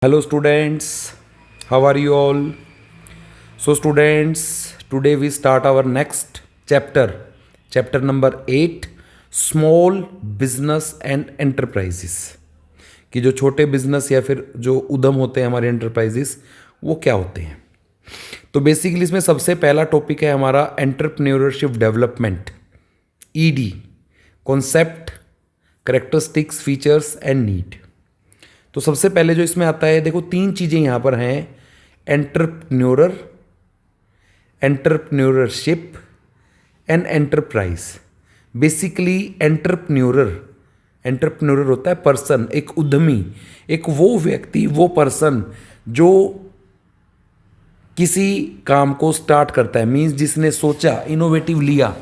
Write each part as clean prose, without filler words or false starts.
Hello students, how are you all? So students, today we start our next chapter number 8, small business and enterprises. कि जो छोटे business या फिर जो उद्यम होते हैं हमारे एंटरप्राइजेस वो क्या होते हैं। तो बेसिकली इसमें सबसे पहला टॉपिक है हमारा entrepreneurship development, ED, concept, characteristics, features and need. तो सबसे पहले जो इसमें आता है, देखो तीन चीज़ें यहाँ पर हैं, एंटरप्रेन्योरर, एंटरप्रेन्योरशिप एंड एंटरप्राइज। बेसिकली एंटरप्रेन्योरर होता है पर्सन, एक उद्यमी, एक वो व्यक्ति, वो पर्सन जो किसी काम को स्टार्ट करता है, मीन्स जिसने सोचा, इनोवेटिव लिया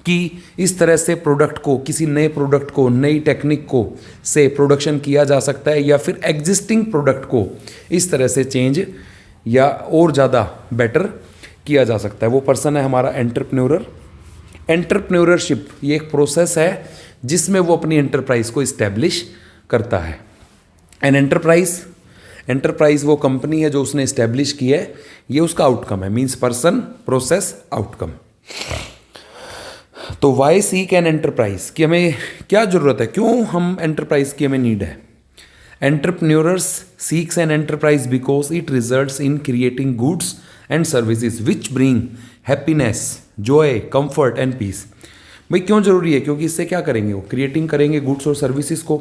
कि इस तरह से प्रोडक्ट को, किसी नए प्रोडक्ट को, नई टेक्निक को से प्रोडक्शन किया जा सकता है, या फिर एग्जिस्टिंग प्रोडक्ट को इस तरह से चेंज या और ज़्यादा बेटर किया जा सकता है, वो पर्सन है हमारा एंटरप्रेन्योरर। एंटरप्रेन्योरशिप ये एक प्रोसेस है जिसमें वो अपनी एंटरप्राइज को इस्टेब्लिश करता है। एंड एंटरप्राइज वो कंपनी है जो उसने इस्टेब्लिश की है, ये उसका आउटकम है, मीन्स पर्सन, प्रोसेस, आउटकम। तो वाई सीक एन एंटरप्राइज, कि हमें क्या ज़रूरत है, क्यों हम एंटरप्राइज की हमें नीड है। Entrepreneurs seeks an enterprise because it results in creating goods and services which bring happiness, joy, comfort and peace. भाई क्यों जरूरी है, क्योंकि इससे क्या करेंगे, वो क्रिएटिंग करेंगे गुड्स और सर्विसेज को,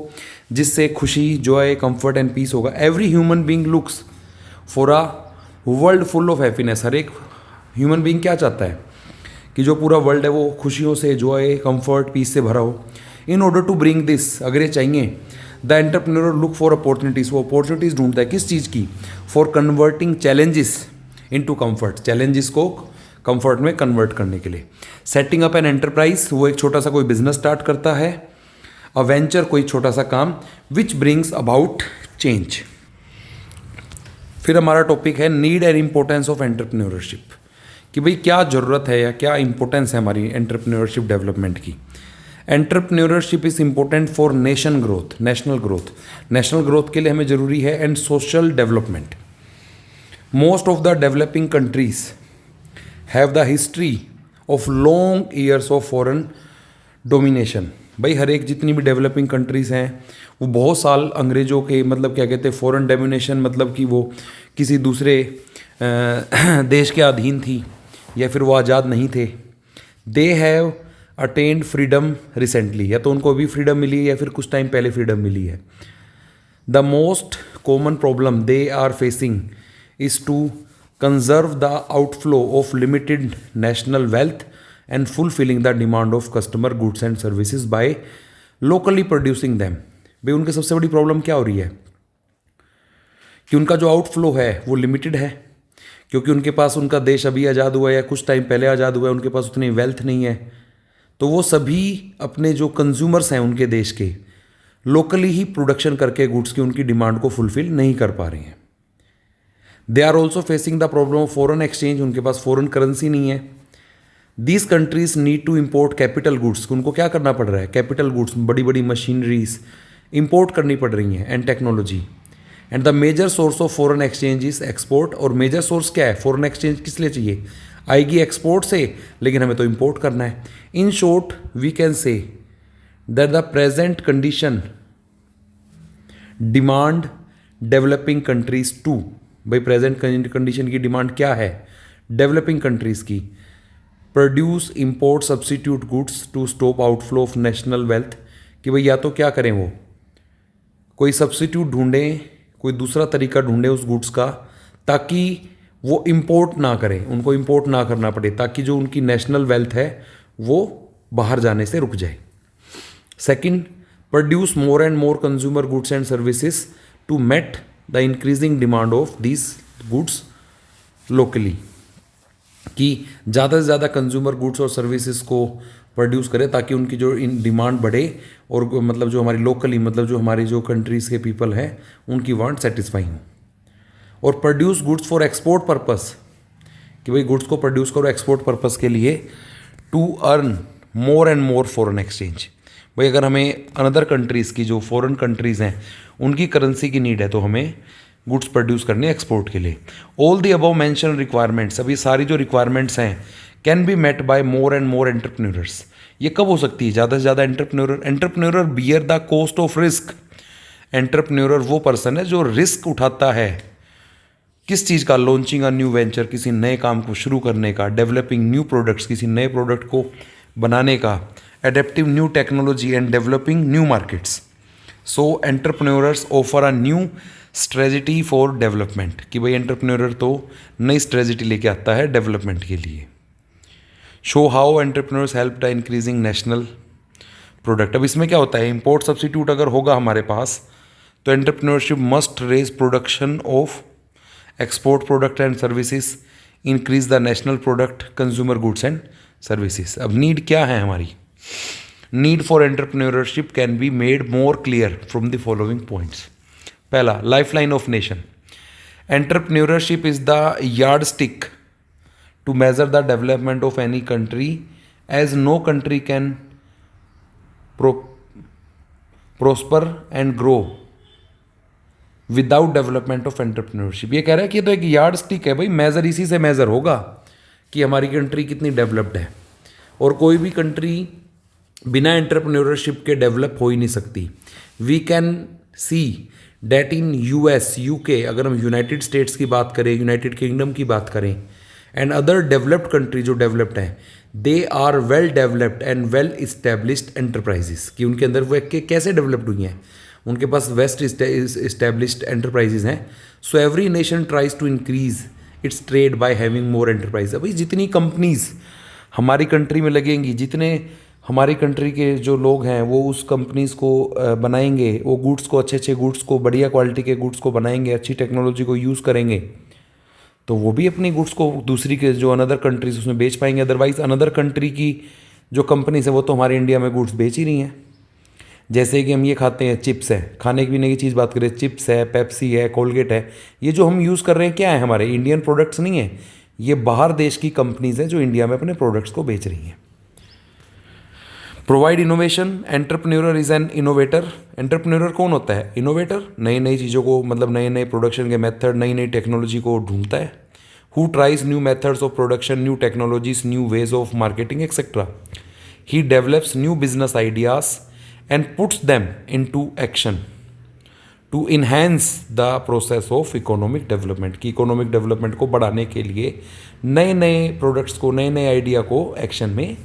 जिससे खुशी, जॉय, कंफर्ट एंड पीस होगा। Every human being looks for a world full of happiness. हर एक ह्यूमन बीइंग क्या चाहता है कि जो पूरा वर्ल्ड है वो खुशियों से, जॉय, कंफर्ट, पीस से भरा हो। In order to bring this, अगर ये चाहिए, the entrepreneur look for opportunities, वो अपॉर्चुनिटीज़ ढूंढता है, किस चीज़ की, for converting challenges into comfort, challenges को कंफर्ट में कन्वर्ट करने के लिए। सेटिंग अप एन एंटरप्राइज, वो एक छोटा सा कोई बिजनेस स्टार्ट करता है। अ वेंचर, कोई छोटा सा काम, विच ब्रिंग्स अबाउट चेंज। फिर हमारा टॉपिक है need and importance of entrepreneurship, कि भाई क्या ज़रूरत है या क्या इंपॉर्टेंस है हमारी एंटरप्रेन्योरशिप डेवलपमेंट की। Entrepreneurship is important for nation growth, national growth, national growth के लिए हमें ज़रूरी है, and social development. Most of the developing countries have the history of long years of foreign domination. भाई हर एक जितनी भी डेवलपिंग कंट्रीज़ हैं वो बहुत साल अंग्रेज़ों के, मतलब क्या कहते हैं, फॉरेन डोमिनेशन, मतलब कि वो किसी दूसरे देश के अधीन थी या फिर वो आज़ाद नहीं थे। They have attend freedom recently, या तो उनको अभी फ्रीडम मिली है या फिर कुछ टाइम पहले फ्रीडम मिली है। The most common problem they are facing is to conserve the outflow of limited national wealth and fulfilling the demand of customer goods and services by locally producing them. भाई उनकी सबसे बड़ी problem क्या हो रही है कि उनका जो आउटफ्लो है वो लिमिटेड है, क्योंकि उनके पास, उनका देश अभी आज़ाद हुआ है या कुछ टाइम पहले आज़ाद हुआ है, उनके पास उतनी वेल्थ नहीं है, तो वो सभी अपने जो कंज्यूमर्स हैं उनके देश के, लोकली ही प्रोडक्शन करके गुड्स की उनकी डिमांड को फुलफिल नहीं कर पा रहे हैं। They are also facing the problem of foreign exchange, उनके पास फॉरेन करेंसी नहीं है। These countries need to import capital goods, उनको क्या करना पड़ रहा है, कैपिटल गुड्स, बड़ी बड़ी मशीनरीज इंपोर्ट करनी पड़ रही हैं, and technology. And the major source of foreign exchange is export, और मेजर सोर्स क्या है, फॉरेन एक्सचेंज किस लिए चाहिए, आएगी एक्सपोर्ट से, लेकिन हमें तो इंपोर्ट करना है। In short we can say that the present condition demand developing countries to. भाई प्रेजेंट कंडीशन की डिमांड क्या है डेवलपिंग कंट्रीज की, produce import substitute goods to stop outflow of national wealth. कि भाई या तो क्या करें, वो कोई सब्सिट्यूट ढूंढें, कोई दूसरा तरीका ढूंढें उस गुड्स का, ताकि वो इंपोर्ट ना करें, उनको इंपोर्ट ना करना पड़े, ताकि जो उनकी नेशनल वेल्थ है वो बाहर जाने से रुक जाए। Second, produce more and more consumer goods and services to meet the increasing demand of this goods locally, कि ज़्यादा से ज़्यादा कंज्यूमर गुड्स और सर्विसेज को प्रोड्यूस करें ताकि उनकी जो इन डिमांड बढ़े, और मतलब जो हमारी लोकली, मतलब जो हमारी जो कंट्रीज़ के पीपल हैं उनकी वांट सेटिस्फाई हो। और produce goods for export purpose, कि भाई गुड्स को प्रोड्यूस करो एक्सपोर्ट पर्पस के लिए, to earn more and more foreign exchange. भाई अगर हमें अनदर कंट्रीज़ की, जो फॉरेन कंट्रीज़ हैं, उनकी करेंसी की नीड है, तो हमें गुड्स प्रोड्यूस करनी एक्सपोर्ट के लिए। All the above mentioned requirements, अभी सारी जो रिक्वायरमेंट्स हैं can be met by more and more entrepreneurs. ये कब हो सकती है? ज़्यादा से ज़्यादा entrepreneur bear the cost of risk. Entrepreneur वो पर्सन है जो रिस्क उठाता है किस चीज़ का? लॉन्चिंग अ न्यू वेंचर, किसी नए काम को शुरू करने का, डेवलपिंग न्यू प्रोडक्ट्स, किसी नए प्रोडक्ट को बनाने का, adaptive new technology and developing new markets. So entrepreneurs offer a new strategy for development, कि भाई एंटरप्रेन्योर तो नई स्ट्रेटजी लेके आता है डेवलपमेंट के लिए। Show how entrepreneurs help the increasing national product. अब इसमें क्या होता है? इंपोर्ट सब्सिट्यूट अगर होगा हमारे पास तो entrepreneurship must raise production of export product and services, increase the national product, consumer goods and services. अब नीड क्या है हमारी? Need for entrepreneurship can be made more clear from the following points. पहला, lifeline of nation. Entrepreneurship is the yardstick to measure the development of any country, as no country can prosper and grow without development of entrepreneurship. ये कह रहा है कि ये तो एक yard stick है भाई, मेजर इसी से मेजर होगा कि हमारी कंट्री कितनी डेवलप्ड है। और कोई भी कंट्री बिना एंटरप्रेन्योरशिप के डेवलप हो ही नहीं सकती। We can see that in US, UK, अगर हम यूनाइटेड स्टेट्स की बात करें, यूनाइटेड किंगडम की बात करें, एंड अदर डेवलप्ड कंट्री जो डेवलप्ड हैं, they are well developed and well established enterprises, कि उनके अंदर वो कैसे डेवलप्ड हुई हैं, उनके पास वेस्ट इस्टेब्लिश्ड एंटरप्राइजेज हैं। So every nation tries to increase its trade by having more enterprise. भाई जितनी कंपनीज हमारी कंट्री में लगेंगी, जितने हमारी कंट्री के जो लोग हैं वो उस कंपनीज को बनाएंगे, वो गुड्स को, अच्छे अच्छे गुड्स को, बढ़िया क्वालिटी के गुड्स को बनाएंगे, अच्छी टेक्नोलॉजी को यूज़ करेंगे, तो वो भी अपनी गुड्स को दूसरी के जो अनदर कंट्रीज उसमें बेच पाएंगे। अदरवाइज अनदर कंट्री की जो कंपनीज है वो तो हमारे इंडिया में गुड्स बेच ही रही हैं। जैसे कि हम ये खाते हैं, चिप्स है, खाने पीने की चीज़ बात करें, चिप्स है, पेप्सी है, कोलगेट है, ये जो हम यूज़ कर रहे हैं क्या है? हमारे इंडियन प्रोडक्ट्स नहीं है, ये बाहर देश की कंपनीज हैं जो इंडिया में अपने प्रोडक्ट्स को बेच रही हैं। Provide innovation. Entrepreneur is an innovator. Entrepreneur कौन होता है? इनोवेटर। नई नई चीज़ों को, मतलब नए नए प्रोडक्शन के मेथड, नई नई टेक्नोलॉजी को ढूंढता है। Who tries new methods of production, new technologies, new ways of marketing etcetera. He develops new business ideas and puts them into action to enhance the process of economic development, कि economic development को बढ़ाने के लिए नए नए products को, नए नए आइडिया को एक्शन में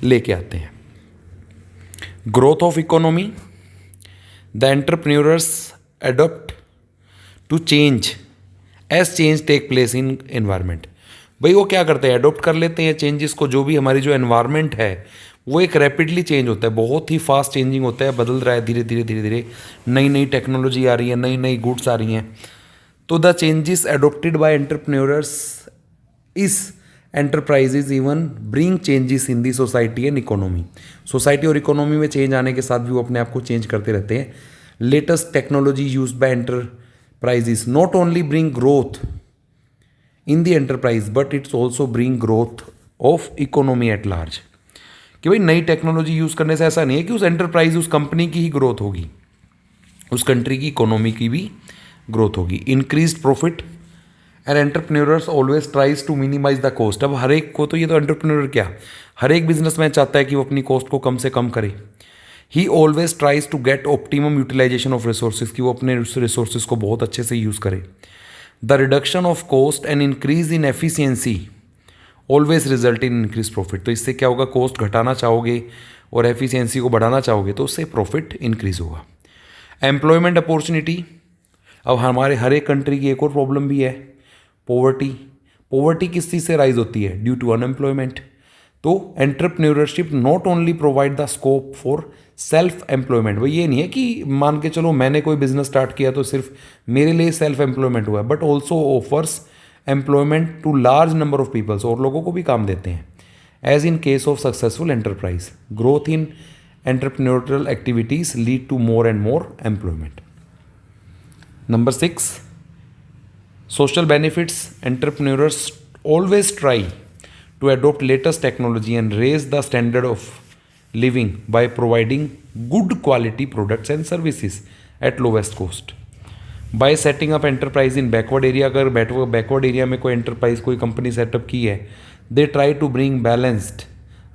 लेके आते हैं। Growth of economy. The entrepreneurs adopt to change as change take place in environment. भाई वो क्या करते हैं? अडॉप्ट कर लेते हैं चेंजेस को, जो भी हमारी जो एनवायरमेंट है वो एक रैपिडली चेंज होता है, बहुत ही फास्ट चेंजिंग होता है, बदल रहा है धीरे धीरे धीरे धीरे, नई नई टेक्नोलॉजी आ रही है, नई नई गुड्स आ रही हैं। तो the changes adopted by entrepreneurs is enterprises even bring changes in the society and economy. Society और इकोनॉमी में चेंज आने के साथ भी वो अपने आप को चेंज करते रहते हैं। Latest technology use by enterprises not only bring growth in the enterprise but it's also bring growth of economy at large. कि भाई नई टेक्नोलॉजी यूज़ करने से ऐसा नहीं है कि उस एंटरप्राइज, उस कंपनी की ही ग्रोथ होगी, उस कंट्री की इकोनॉमी की भी ग्रोथ होगी। Increased profit. And entrepreneurs always tries to minimise the cost. अब हर एक को तो, ये तो एंटरप्रेन्योर क्या, हर एक बिजनेसमैन चाहता है कि वो अपनी कॉस्ट को कम से कम करे। He always tries to get optimum utilisation of resources, कि वो अपने रिसोर्सेज को बहुत अच्छे से यूज़ करे। The reduction of cost and increase in efficiency always result in increase profit. तो इससे क्या होगा? कॉस्ट घटाना चाहोगे और एफिशिएंसी को बढ़ाना चाहोगे तो उससे प्रॉफिट इंक्रीज होगा। Employment opportunity. अब हमारे हर एक कंट्री की एक और प्रॉब्लम भी है, पॉवर्टी। पॉवर्टी किस चीज़ से राइज होती है? Due to unemployment. तो entrepreneurship not only provide the scope for self employment. भाई ये नहीं है कि मान के चलो मैंने कोई बिजनेस स्टार्ट किया तो सिर्फ मेरे लिए सेल्फ एम्प्लॉयमेंट हुआ है, but also offers employment to large number of peoples, और लोगों को भी काम देते हैं। As in case of successful enterprise, growth in entrepreneurial activities lead to more and more employment. Number 6, social benefits. Entrepreneurs always try to adopt latest technology and raise the standard of living by providing good quality products and services at lowest cost. By setting up enterprise in backward area, अगर backward area में कोई enterprise कोई company set up की है, they try to bring balanced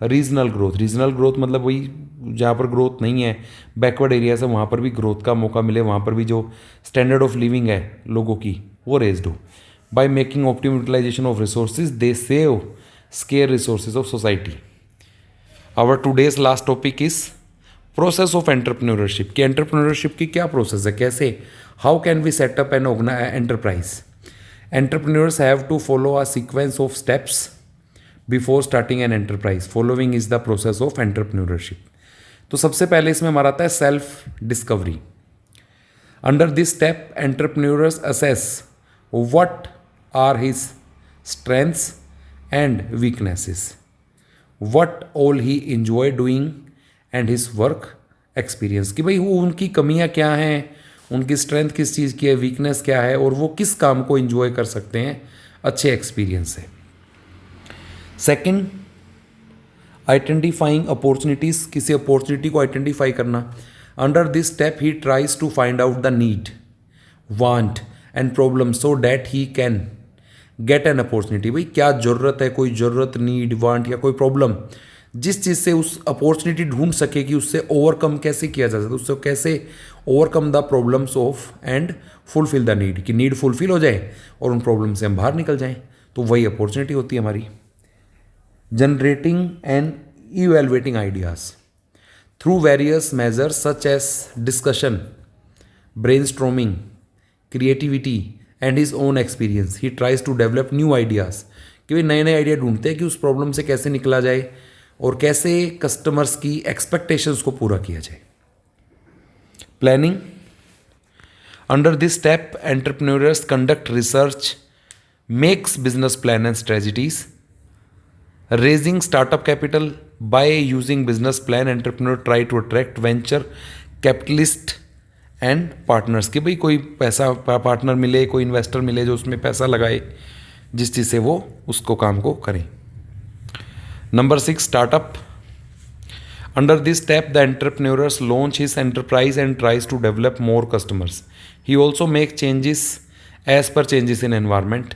regional growth. Regional growth मतलब वही जहाँ पर ग्रोथ नहीं है बैकवर्ड एरिया से, वहाँ पर भी ग्रोथ का मौका मिले, वहाँ पर भी जो स्टैंडर्ड ऑफ लिविंग है लोगों की वो रेज्ड हो। By making optimum utilisation of resources they save scarce resources of society. Our today's last topic is process of entrepreneurship, कि एंटरप्रेन्योरशिप की क्या प्रोसेस है, कैसे, how can we set up an enterprise. Entrepreneurs have to follow a sequence of steps before starting an enterprise, following is the process of entrepreneurship. तो सबसे पहले इसमें हमारा आता है self discovery. Under this step entrepreneurs assess what are his strengths and weaknesses, what all he enjoy doing and his work experience, कि भाई वो उनकी कमियां क्या हैं, उनकी स्ट्रेंथ किस चीज़ की है, वीकनेस क्या है, और वो किस काम को इंजॉय कर सकते हैं अच्छे एक्सपीरियंस से। सेकंड, आइडेंटिफाइंग अपॉर्चुनिटीज, किसी अपॉर्चुनिटी को आइडेंटिफाई करना। Under this step he tries to find out the need, want and problem so that he can get an opportunity. भाई क्या ज़रूरत है, कोई ज़रूरत, नीड, वांट या कोई प्रॉब्लम, जिस चीज़ से उस अपॉर्चुनिटी ढूंढ सके कि उससे ओवरकम कैसे किया जा सकता है, उससे कैसे overcome the problems of and fulfil the need, कि नीड फुलफिल हो जाए और उन प्रॉब्लम से हम बाहर निकल जाएं, तो वही अपॉर्चुनिटी होती है हमारी। Generating and evaluating ideas through various measures such as discussion, brainstorming, creativity and his own experience, he tries to develop new ideas, कि भाई नए नए आइडिया ढूंढते हैं कि उस प्रॉब्लम से कैसे निकला जाए और कैसे कस्टमर्स की एक्सपेक्टेशंस को पूरा किया जाए। Planning, under this step entrepreneurs conduct research, makes business plan and strategies, raising startup capital by using business plan, entrepreneur try to attract venture capitalist and partners, कि भाई कोई पैसा पार्टनर मिले, कोई इन्वेस्टर मिले जो उसमें पैसा लगाए, जिस चीज़ से वो उसको काम को करें। Number 6, startup. Under this step the entrepreneurs launch his enterprise and tries to develop more customers, he also make changes as per changes in environment.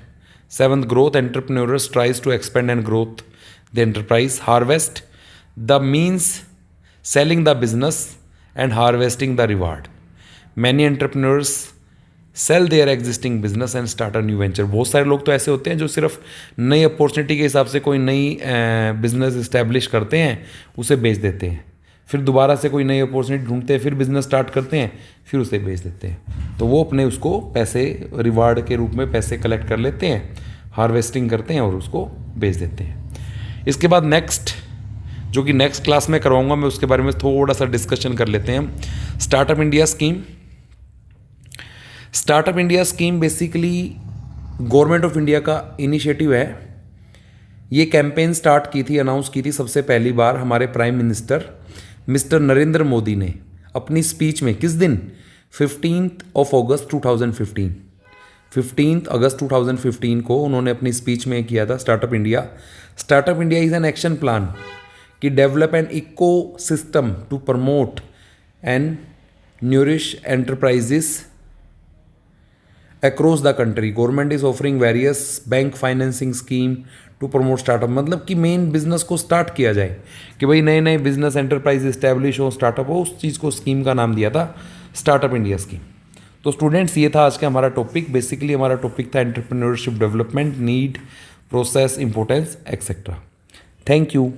7th, growth entrepreneurs tries to expand and growth the enterprise. Harvest the means selling the business and harvesting the reward. Many entrepreneurs sell their existing business and start a new venture. बहुत सारे लोग तो ऐसे होते हैं जो सिर्फ नई अपॉर्चुनिटी के हिसाब से कोई नई बिजनेस इस्टेब्लिश करते हैं, उसे बेच देते हैं, फिर दोबारा से कोई नई अपॉर्चुनिटी ढूंढते हैं, फिर बिजनेस स्टार्ट करते हैं, फिर उसे बेच देते हैं। तो वो अपने उसको पैसे रिवार्ड के रूप में पैसे कलेक्ट कर लेते हैं, हार्वेस्टिंग करते हैं और उसको बेच देते हैं। इसके बाद नेक्स्ट, जो कि नेक्स्ट क्लास में करवाऊंगा मैं, उसके बारे में थोड़ा सा डिस्कशन कर लेते हैं। Startup India scheme. Startup India scheme basically government of India का इनिशिएटिव है। ये कैंपेन स्टार्ट की थी, अनाउंस की थी सबसे पहली बार हमारे prime minister mister Narendra Modi ने अपनी स्पीच में। किस दिन? 15 अगस्त 2015। 15 अगस्त 2015 को उन्होंने अपनी स्पीच में किया था startup India. Startup India is an action plan कि develop an ecosystem to promote and nourish enterprises across the country. Government is offering various bank financing scheme to promote startup, मतलब कि main business को start किया जाए, कि भाई नए नए बिजनेस एंटरप्राइज इस्टेब्लिश हो, स्टार्टअप हो, उस चीज़ को स्कीम का नाम दिया था स्टार्टअप इंडिया स्कीम। तो स्टूडेंट्स, ये था आज का हमारा टॉपिक। बेसिकली हमारा टॉपिक था entrepreneurship development, need, process, importance etcetera. Thank you.